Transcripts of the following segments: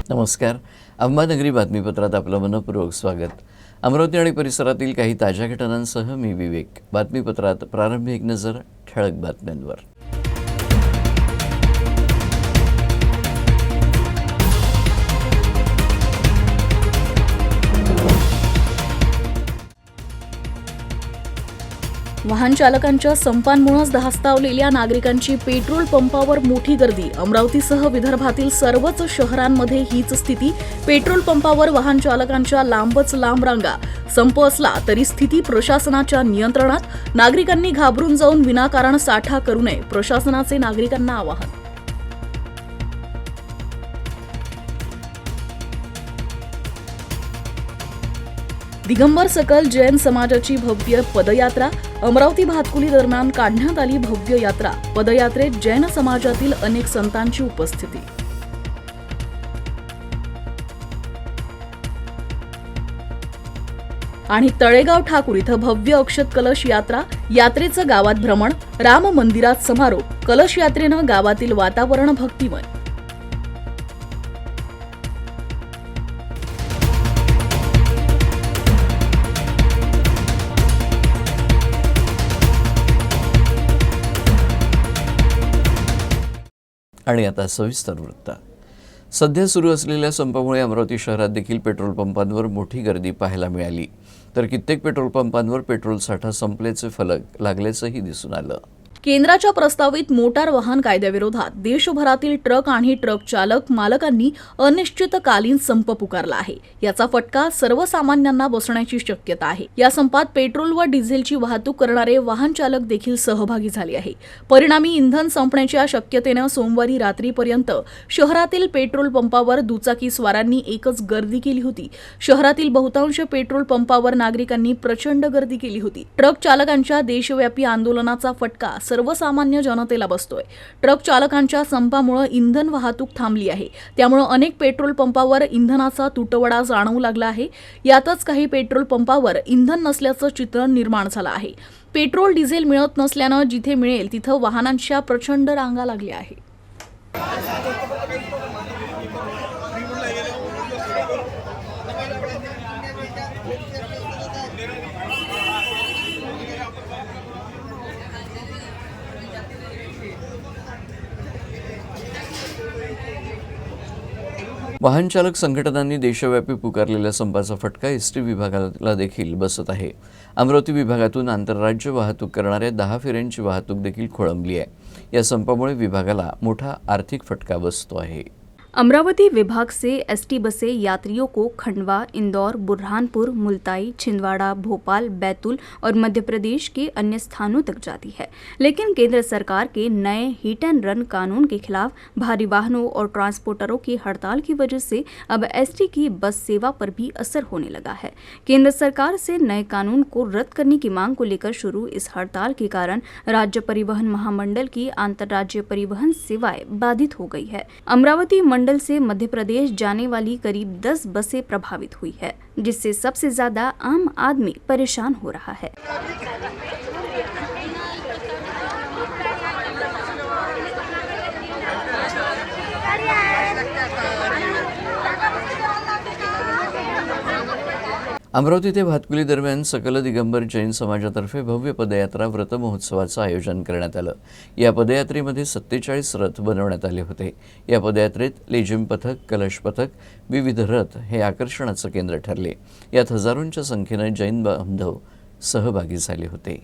नमस्कार. अंबानगरी बातमीपत्रात आपलं मनपूर्वक स्वागत. अमरावती आणि परिसरातील काही ताज्या घटनांसह मी विवेक. बातमीपत्रात प्रारंभी एक नजर ठळक बातम्यांवर. वाहन चालकांच्या संपांमुळेच धास्तावलेल्या नागरिकांची पेट्रोल पंपावर मोठी गर्दी. अमरावतीसह विदर्भातील सर्वच शहरांमध्ये हीच स्थिती. पेट्रोल पंपावर वाहन चालकांच्या लांबच लांब रांगा. संप असला तरी स्थिती प्रशासनाच्या नियंत्रणात. नागरिकांनी घाबरून जाऊन विनाकारण साठा करू नये, प्रशासनाचे नागरिकांना आवाहन. दिगंबर सकल जैन समाजाची भव्य पदयात्रा. अमरावती भातकुली दरम्यान काढण्यात आली भव्य यात्रा. पदयात्रेत जैन समाजातील अनेक संतांची उपस्थिती. आणि तळेगाव ठाकूर इथं भव्य अक्षत कलश यात्रा. यात्रेचं गावात भ्रमण. राम मंदिरात समारोप. कलश यात्रेनं गावातील वातावरण भक्तिमय. आणि आता सविस्तर वृत्त. सध्या सुरू असलेल्या संपामुळे अमरावती शहरात देखील पेट्रोल पंपांवर मोठी गर्दी पाहायला मिळाली, तर कित्येक पेट्रोल पंपांवर पेट्रोल साठा संपल्याचे फलक लागल्याचंही दिसून आलं. केंद्राच्या प्रस्तावित मोटार वाहन कायद्याविरोधात देशभरातील ट्रक आणि ट्रक चालक मालकांनी अनिश्चितकालीन संप पुकारला आहे. याचा फटका सर्वसामान्यांना बसण्याची शक्यता आहे. या संपात पेट्रोल व डिझेलची वाहतूक करणारे वाहन चालक देखील सहभागी झाले आहे. परिणामी इंधन संपण्याच्या शक्यतेनं सोमवारी रात्रीपर्यंत शहरातील पेट्रोल पंपावर दुचाकी स्वारांनी एकच गर्दी केली होती. शहरातील बहुतांश पेट्रोल पंपावर नागरिकांनी प्रचंड गर्दी केली होती. ट्रक चालकांच्या देशव्यापी आंदोलनाचा फटका सर्वसामान्य जनतेला बसतोय. ट्रक चालकांच्या संपामुळे इंधन वाहतूक थांबली आहे. त्यामुळे अनेक पेट्रोल पंपावर इंधनाचा तुटवडा जाणवू लागला आहे. यातच काही पेट्रोल पंपावर इंधन नसल्याचं चित्र निर्माण झालं आहे. पेट्रोल डिझेल मिळत नसल्यानं जिथे मिळेल तिथं वाहनांच्या प्रचंड रांगा लागल्या आहेत. वाहन चालक संघटनांनी देशव्यापी पुकारलेल्या संपाचा फटका एसटी विभागाला देखील बसत आहे. अमरावती विभागातून आंतरराज्य वाहतूक करणाऱ्या 10 फेऱ्यांची वाहतूक देखील खोळंबली आहे. या संपामुळे विभागाला मोठा आर्थिक फटका बसतो आहे. अमरावती विभाग से एसटी बसें यात्रियों को खंडवा, इंदौर, बुरहानपुर, मुल्ताई, छिंदवाड़ा, भोपाल, बैतूल और मध्य प्रदेश के अन्य स्थानों तक जाती है. लेकिन केंद्र सरकार के नए हिट एंड रन कानून के खिलाफ भारी वाहनों और ट्रांसपोर्टरों की हड़ताल की वजह से अब एसटी की बस सेवा पर भी असर होने लगा है. केंद्र सरकार से नए कानून को रद्द करने की मांग को लेकर शुरू इस हड़ताल के कारण राज्य परिवहन महामंडल की अंतर्राज्यीय परिवहन सेवाएं बाधित हो गई है. अमरावती मंडल से मध्य प्रदेश जाने वाली करीब 10 बसें प्रभावित हुई है, जिससे सबसे ज्यादा आम आदमी परेशान हो रहा है. अमरावती ते भातकुली दरम्यान सकल दिगंबर जैन समाजातर्फे भव्य पदयात्रा व्रत महोत्सवाचं आयोजन करण्यात आलं. या पदयात्रेमध्ये 47 रथ बनवण्यात आले होते. या पदयात्रेत लेझिम पथक, कलश पथक, विविध रथ हे आकर्षणाचं केंद्र ठरले. यात हजारोंच्या संख्येनं जैन बांधव सहभागी झाले होते.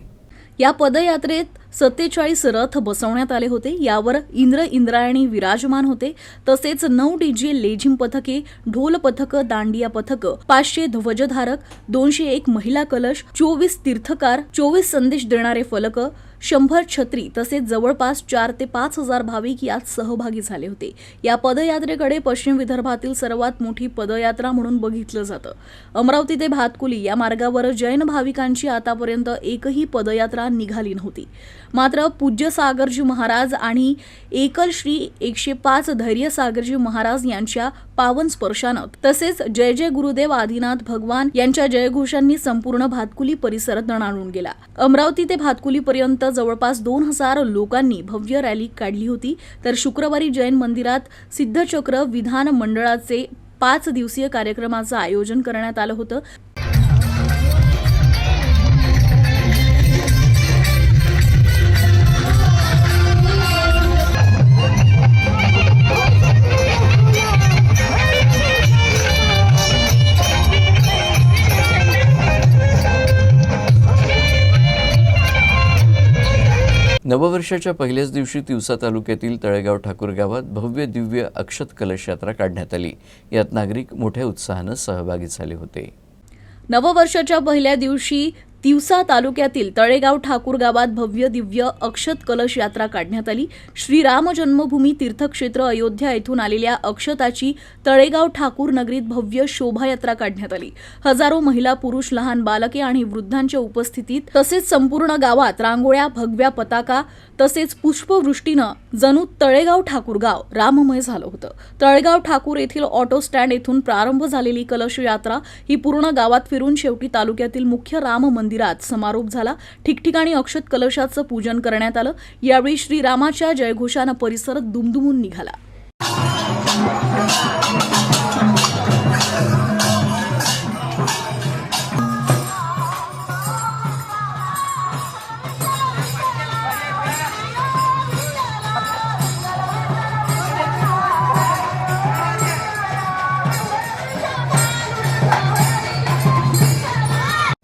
या पदयात्रेत 47 रथ बसवण्यात आले होते. यावर इंद्रायणी विराजमान होते. तसेच 9 डीजे लेझिम पथके, ढोल पथक, दांडिया पथक, 500 ध्वजधारक, 201 महिला कलश, 24 तीर्थकार, 24 संदेश देणारे फलक, 100 छत्री तसेच जवळपास 4 ते 5 हजार भाविक यात सहभागी झाले होते. या पदयात्रेकडे पश्चिम विदर्भातील सर्वात मोठी पदयात्रा म्हणून बघितलं जातं. अमरावती ते भातकुली या मार्गावर जैन भाविकांची आतापर्यंत एकही पदयात्रा निघाली नव्हती. मात्र पूज्य सागरजी महाराज आणि एकल श्री 105 धैर्य सागरजी महाराज यांच्या पावन स्पर्शानं तसेच जय जय गुरुदेव आदिनाथ भगवान यांच्या जयघोषांनी संपूर्ण भातकुली परिसर दणाणून गेला. अमरावती ते भातकुलीपर्यंत जवळपास 2000 लोकांनी भव्य रॅली काढली होती. तर शुक्रवारी जैन मंदिरात सिद्धचक्र विधान मंडळाचे 5 दिवसीय कार्यक्रमाचं आयोजन करण्यात आलं होतं. नववर्षाच्या पहिल्याच दिवशी तिवसा तालुक्यातील तळेगाव ठाकूर गावात भव्य दिव्य अक्षत कलश यात्रा काढण्यात आली. यात नागरिक मोठ्या उत्साहानं सहभागी झाले होते. नववर्षाच्या पहिल्या दिवशी तिवसा तालुक्यातील तळेगाव ठाकूर गावात भव्य दिव्य अक्षत कलश यात्रा काढण्यात आली. श्री राम जन्मभूमी तीर्थक्षेत्र अयोध्या येथून आलेल्या अक्षताची तळेगाव ठाकूर नगरीत भव्य शोभायात्रा काढण्यात आली. हजारो महिला, पुरुष, लहान बालके आणि वृद्धांच्या उपस्थितीत तसेच संपूर्ण गावात रांगोळ्या, भगव्या पताका तसेच पुष्पवृष्टीनं जणू तळेगाव ठाकूर गाव राममय झालं होतं. तळेगाव ठाकूर येथील ऑटो स्टँड येथून प्रारंभ झालेली कलश यात्रा ही पूर्ण गावात फिरून शेवटी तालुक्यातील मुख्य राम मंदिरात समारोप झाला. ठिकठिकाणी अक्षत कलशाचं पूजन करण्यात आलं. यावेळी श्रीरामाच्या जयघोषानं परिसर दुमदुमून निघाला.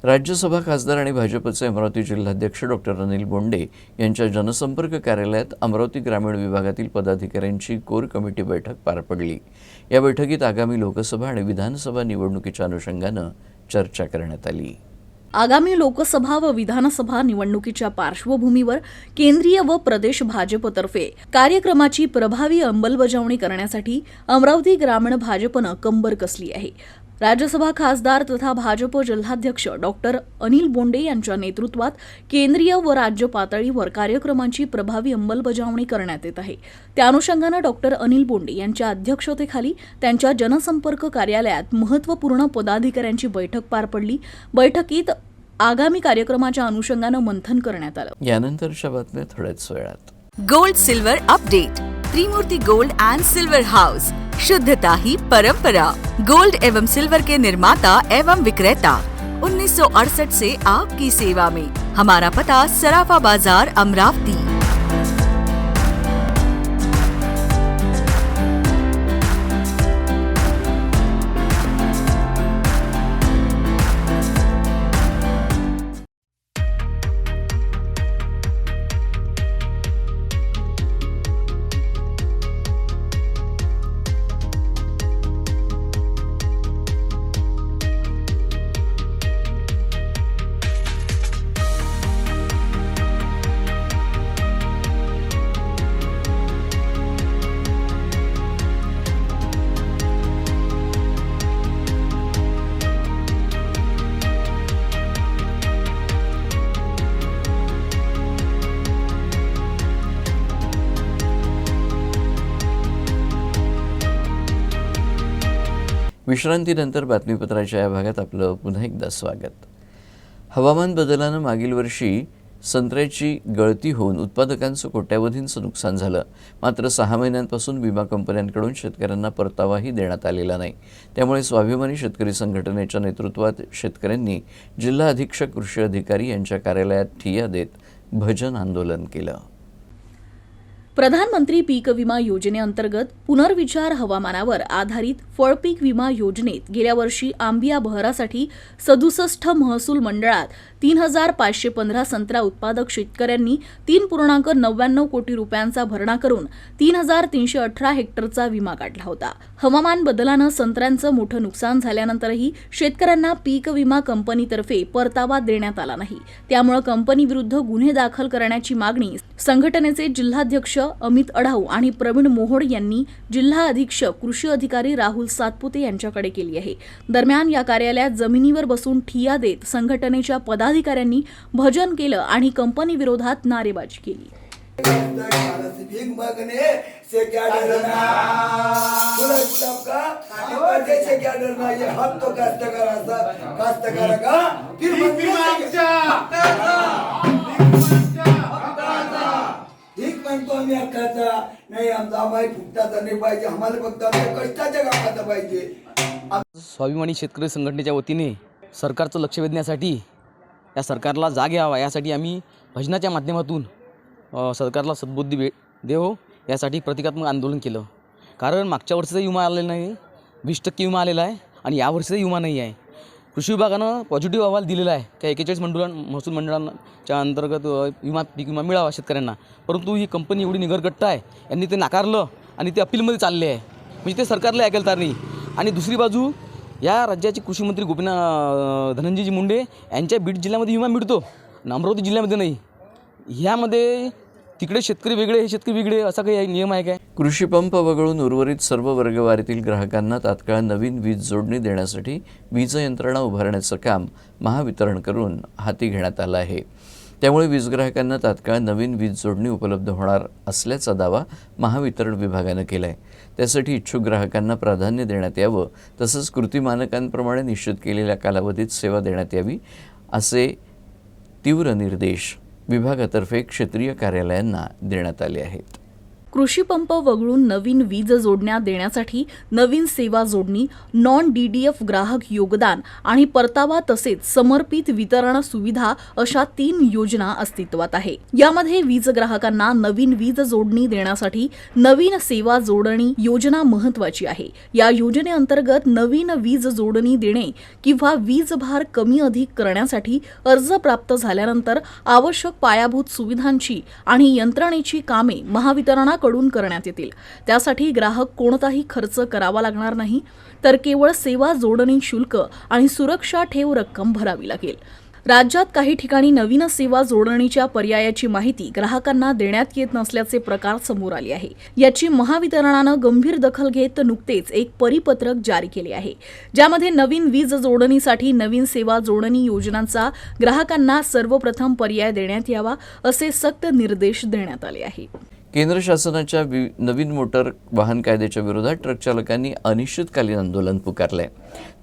राज्यसभा खासदार आणि भाजपचे अमरावती जिल्हाध्यक्ष डॉक्टर अनिल बोंडे यांच्या जनसंपर्क कार्यालयात अमरावती ग्रामीण विभागातील पदाधिकाऱ्यांची कोर कमिटी बैठक पार पडली. या बैठकीत आगामी लोकसभा आणि विधानसभा निवडणुकीच्या अनुषंगानं चर्चा करण्यात आली. आगामी लोकसभा व विधानसभा निवडणुकीच्या पार्श्वभूमीवर केंद्रीय व प्रदेश भाजपतर्फे कार्यक्रमाची प्रभावी अंमलबजावणी करण्यासाठी अमरावती ग्रामीण भाजपनं कंबर कसली आहे. राज्यसभा खासदार तथा भाजप जिल्हाध्यक्ष डॉक्टर अनिल बोंडे यांच्या नेतृत्वात केंद्रीय व राज्य पातळीवर कार्यक्रमांची प्रभावी अंमलबजावणी करण्यात येत आहे. त्या अनुषंगानं डॉक्टर अनिल बोंडे यांच्या अध्यक्षतेखाली त्यांच्या जनसंपर्क कार्यालयात महत्त्वपूर्ण पदाधिकाऱ्यांची बैठक पार पडली. बैठकीत आगामी कार्यक्रमाच्या अनुषंगानं मंथन करण्यात आलं. यानंतरच्या बातम्या थोड्याच वेळात. Gold silver update. Trimurti gold and silver house. शुद्धता ही परंपरा. गोल्ड एवं सिल्वर के निर्माता एवं विक्रेता 1968 से आपकी सेवा में. हमारा पता सराफा बाजार अमरावती. विश्रांतीनंतर बातमीपत्राच्या या भागात आपलं पुन्हा एकदा स्वागत. हवामान बदलानं मागील वर्षी संत्र्याची गळती होऊन उत्पादकांचं कोट्यावधींचं नुकसान झालं. मात्र 6 महिन्यांपासून विमा कंपन्यांकडून शेतकऱ्यांना परतावाही देण्यात आलेला नाही. त्यामुळे स्वाभिमानी शेतकरी संघटनेच्या नेतृत्वात शेतकऱ्यांनी जिल्हा अधीक्षक कृषी अधिकारी यांच्या कार्यालयात ठिय्या देत भजन आंदोलन केलं. प्रधानमंत्री पीक विमा योजनेअंतर्गत पुनर्विचार हवामानावर आधारित फळपीक विमा योजनेत गेल्या वर्षी आंबिया बहरासाठी 67 महसूल मंडळात 3,515 संत्रा उत्पादक शेतकऱ्यांनी 3.99 कोटी रुपयांचा भरणा करून 3,318 हेक्टरचा विमा काढला होता. हवामान बदलानं संत्र्यांचं मोठं नुकसान झाल्यानंतरही शेतकऱ्यांना पीक विमा कंपनीतर्फे परतावा देण्यात आला नाही. त्यामुळे कंपनीविरुद्ध गुन्हे दाखल करण्याची मागणी संघटनेचे जिल्हाध्यक्ष अमित अढाऊ आणि प्रवीण मोहोड यांनी जिल्हा अधीक्षक कृषी अधिकारी राहुल सातपुते यांच्याकडे केली आहे. दरम्यान या कार्यालयात जमिनीवर बसून ठिय्या देत संघटनेच्या पदाधिकाऱ्यांनी भजन केलं आणि कंपनी विरोधात नारेबाजी केली. भीक मागणे से क्या डरना, से क्या डरना, ये हक तो कास्तकार का फिर ठीक म्हणतो आम्ही हक्काचा नाही, आमचा आम्हाला फुकटाचा नाही पाहिजे, आम्हाला फक्त आमच्या कष्टाच्या कामाचा पाहिजे. स्वाभिमानी शेतकरी संघटनेच्या वतीने सरकारचं लक्ष वेधण्यासाठी, या सरकारला जाग यावा यासाठी आम्ही भजनाच्या माध्यमातून सरकारला सद्बुद्धी देव यासाठी प्रतिकात्मक आंदोलन केलं. कारण मागच्या वर्षीचा विमा आलेला नाही, 20% विमा आलेला आहे आणि यावर्षीचा विमा नाही आहे. कृषी विभागानं पॉझिटिव्ह अहवाल दिलेला आहे की 41 महसूल मंडळांच्या अंतर्गत पीक विमा मिळावा शेतकऱ्यांना, परंतु ही कंपनी एवढी निगरगट्ट आहे, यांनी ते नाकारलं आणि ते अपीलमध्ये चालले आहे. म्हणजे ते सरकारला ऐकायला तयार नाही. आणि दुसरी बाजू या राज्याचे कृषी मंत्री धनंजयजी मुंडे यांच्या बीड जिल्ह्यामध्ये विमा मिळतो, अमरावती जिल्ह्यामध्ये नाही. ह्यामध्ये तिकडे शेतकरी वेगळे, हे शेतकरी वेगळे, असा काही नियम आहे काय? कृषी पंप वगळून उर्वरित सर्व वर्गवारीतील ग्राहकांना तात्काळ नवीन वीज जोडणी देण्यासाठी वीज यंत्रणा उभारण्याचं काम महावितरण करून हाती घेण्यात आलं आहे. त्यामुळे वीज ग्राहकांना तात्काळ नवीन वीज जोडणी उपलब्ध होणार असल्याचा दावा महावितरण विभागानं केला आहे. त्यासाठी इच्छुक ग्राहकांना प्राधान्य देण्यात यावं, तसंच कृती मानकांप्रमाणे निश्चित केलेल्या कालावधीत सेवा देण्यात यावी असे तीव्र निर्देश विभागातर्फे क्षेत्रीय कार्यालयांना देण्यात आले आहेत. कृषी पंप वगळून नवीन वीज जोडण्या देण्यासाठी नवीन सेवा जोडणी, नॉन DDF ग्राहक योगदान आणि परतावा तसेच समर्पित वितरण सुविधा अशा 3 योजना अस्तित्वात आहे. यामध्ये वीज ग्राहकांना नवीन वीज जोडणी देण्यासाठी नवीन सेवा जोडणी योजना महत्त्वाची आहे. या योजनेअंतर्गत नवीन वीज जोडणी देणे किंवा वीज भार कमी अधिक करण्यासाठी अर्ज प्राप्त झाल्यानंतर आवश्यक पायाभूत सुविधांची आणि यंत्रणेची कामे महावितरणाकडून करण्यात येतील. त्यासाठी ग्राहक कोणताही खर्च करावा लागणार नाही, तर केवळ सेवा जोडणी शुल्क आणि सुरक्षा ठेव रक्कम भरावी लागेल. राज्यात काही ठिकाणी नवीन सेवा जोडणीच्या पर्यायाची माहिती ग्राहकांना देण्यात येत नसल्याचे प्रकार समोर आले आहे. याची महावितरणानं गंभीर दखल घेत नुकतेच एक परिपत्रक जारी केले आहे, ज्यामध्ये नवीन वीज जोडणीसाठी नवीन सेवा जोडणी योजनांचा ग्राहकांना सर्वप्रथम पर्याय देण्यात यावा असे सक्त निर्देश देण्यात आले आहेत. केंद्र शासनाच्या नवीन मोटर वाहन कायद्याच्या विरोधात ट्रक चालकांनी अनिश्चितकालीन आंदोलन पुकारलंय.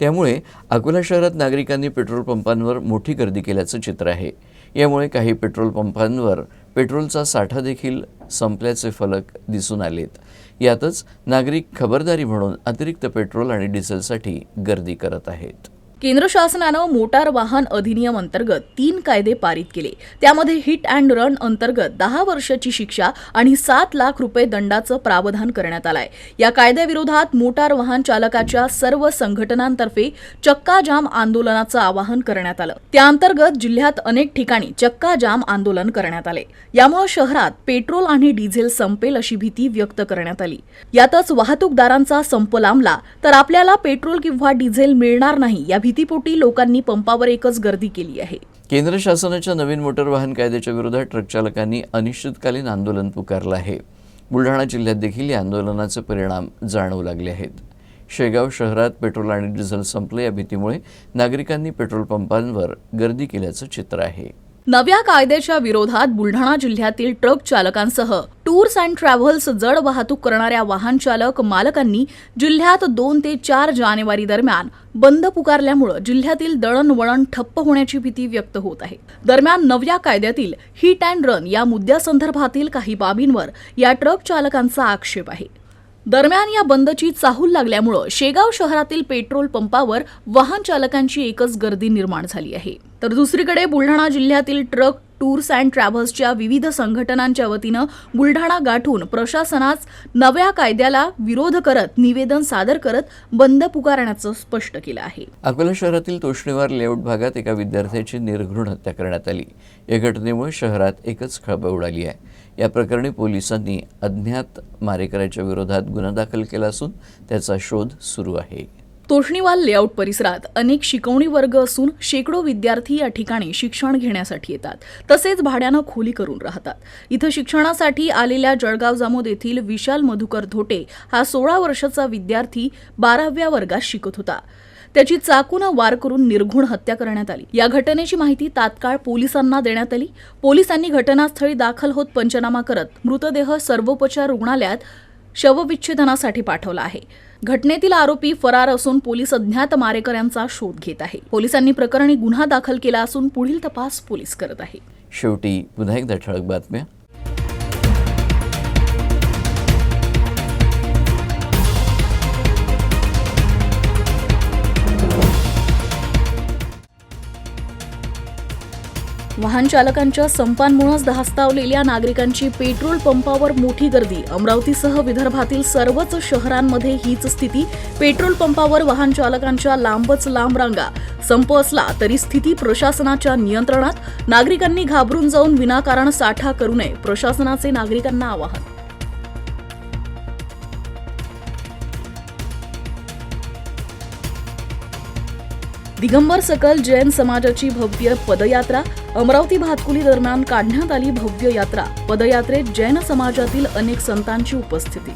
त्यामुळे अकोला शहरात नागरिकांनी पेट्रोल पंपांवर मोठी गर्दी केल्याचं चित्र आहे. यामुळे काही पेट्रोल पंपांवर पेट्रोलचा साठा देखील संपल्याचे फलक दिसून आलेत. यातच नागरिक खबरदारी म्हणून अतिरिक्त पेट्रोल आणि डिझेलसाठी गर्दी करत आहेत. केंद्र शासनानं मोटार वाहन अधिनियम अंतर्गत 3 कायदे पारित केले. त्यामध्ये हिट अँड रन अंतर्गत 10 वर्षाची शिक्षा आणि 7 लाख रुपये दंडाचं प्रावधान करण्यात आलंय. या कायद्याविरोधात मोटार वाहन चालकाच्या सर्व संघटनांतर्फे चक्का जाम आंदोलनाचं आवाहन करण्यात आलं. त्याअंतर्गत जिल्ह्यात अनेक ठिकाणी चक्का जाम आंदोलन करण्यात आले. यामुळे शहरात पेट्रोल आणि डिझेल संपेल अशी भीती व्यक्त करण्यात आली. यातच वाहतूकदारांचा संप लांबला तर आपल्याला पेट्रोल किंवा डिझेल मिळणार नाही या भीतीपोटी लोकांनी पंपावर एकच गर्दी केली आहे. केंद्र शासनाच्या नवीन मोटर वाहन कायद्याच्या विरोधात ट्रक चालकांनी अनिश्चितकालीन आंदोलन पुकारलं आहे. बुलढाणा जिल्ह्यात देखील या आंदोलनाचे परिणाम जाणवू लागले आहेत. शेगाव शहरात पेट्रोल आणि डिझेल संपले या भीतीमुळे नागरिकांनी पेट्रोल पंपांवर गर्दी केल्याचं चित्र आहे. नव्या कायद्याच्या विरोधात बुलढाणा जिल्ह्यातील ट्रक चालकांसह टूर्स अँड ट्रॅव्हल्स जड वाहतूक करणाऱ्या वाहन चालक मालकांनी जिल्ह्यात 2 ते 4 जानेवारी दरम्यान बंद पुकारल्यामुळे जिल्ह्यातील दळणवळण ठप्प होण्याची भीती व्यक्त होत आहे. दरम्यान नव्या कायद्यातील हिट अँड रन या मुद्द्यासंदर्भातील काही बाबींवर या ट्रक चालकांचा आक्षेप आहे. दरम्यान या बंदची चाहूल लागल्यामुळे शेगाव शहरातील पेट्रोल पंपावर वाहन चालकांची एकच गर्दी निर्माण झाली आहे. तर दुसरीकडे बुलढाणा जिल्ह्यातील ट्रक टूर्स अँड ट्रॅव्हल्सच्या विविध संघटनांच्या वतीनं बुलढाणा गाठून प्रशासनास नव्या कायद्याला विरोध करत निवेदन सादर करत बंद पुकारण्याचं स्पष्ट केलं आहे. अकोला शहरातील तोष्णीवार लेआउट भागात एका विद्यार्थ्याची निर्घृण हत्या करण्यात आली. या घटनेमुळे शहरात एकच खळबळ उडाली आहे. या प्रकरणी पोलिसांनी अज्ञात मारेकऱ्याच्या विरोधात गुन्हा दाखल केला असून त्याचा शोध सुरू आहे. तोष्णीवाल लेआउट परिसरात अनेक शिकवणी वर्ग असून शेकडो विद्यार्थी या ठिकाणी शिक्षण घेण्यासाठी येतात, तसेच भाड्यानं खोली करून राहतात. इथं शिक्षणासाठी आलेल्या जळगाव जामोद येथील विशाल मधुकर धोटे हा 16 वर्षाचा विद्यार्थी 12व्या वर्गात शिकत होता. त्याची चाकूनं वार करून निर्घृण हत्या करण्यात आली. या घटनेची माहिती तात्काळ पोलिसांना देण्यात आली. पोलिसांनी घटनास्थळी दाखल होत पंचनामा करत मृतदेह सर्वोपचार रुग्णालयात शवविच्छेदनासाठी पाठवला आहे. घटनेतील आरोपी फरार असून पोलीस अज्ञात मारेकऱ्यांचा शोध घेत आहे. पोलिसांनी प्रकरणी गुन्हा दाखल केला असून पुढील तपास पोलीस करत आहे. शेवटी पुन्हा एकदा ठळक बातम्या. वाहन चालकांच्या संपांमुळेच धास्तावलेल्या नागरिकांची पेट्रोल पंपावर मोठी गर्दी. अमरावतीसह विदर्भातील सर्वच शहरांमध्ये हीच स्थिती. पेट्रोल पंपावर वाहन चालकांच्या लांबच लांब रांगा. संप असला तरी स्थिती प्रशासनाच्या नियंत्रणात. नागरिकांनी घाबरून जाऊन विनाकारण साठा करू नये, प्रशासनाचे नागरिकांना आवाहन. दिगंबर सकल जैन समाजाची भव्य पदयात्रा. अमरावती भातकुली दरम्यान काढण्यात आली भव्य यात्रा. पदयात्रेत जैन समाजातील अनेक संतांची उपस्थिती.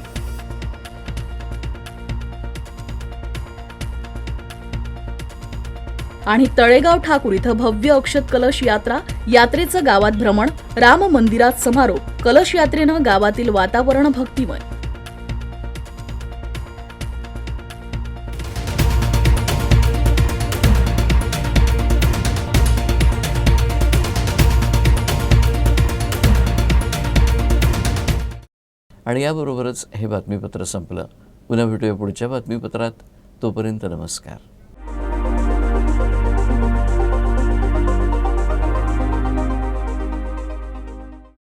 आणि तळेगाव ठाकूर इथं भव्य अक्षत कलश यात्रा. यात्रेचं गावात भ्रमण. राम मंदिरात समारोप. कलश यात्रेनं गावातील वातावरण भक्तिमय. आणि याबरोबरच हे बातमीपत्र संपलं. पुन्हा भेटूया पुढच्या बातमीपत्रात. तोपर्यंत नमस्कार.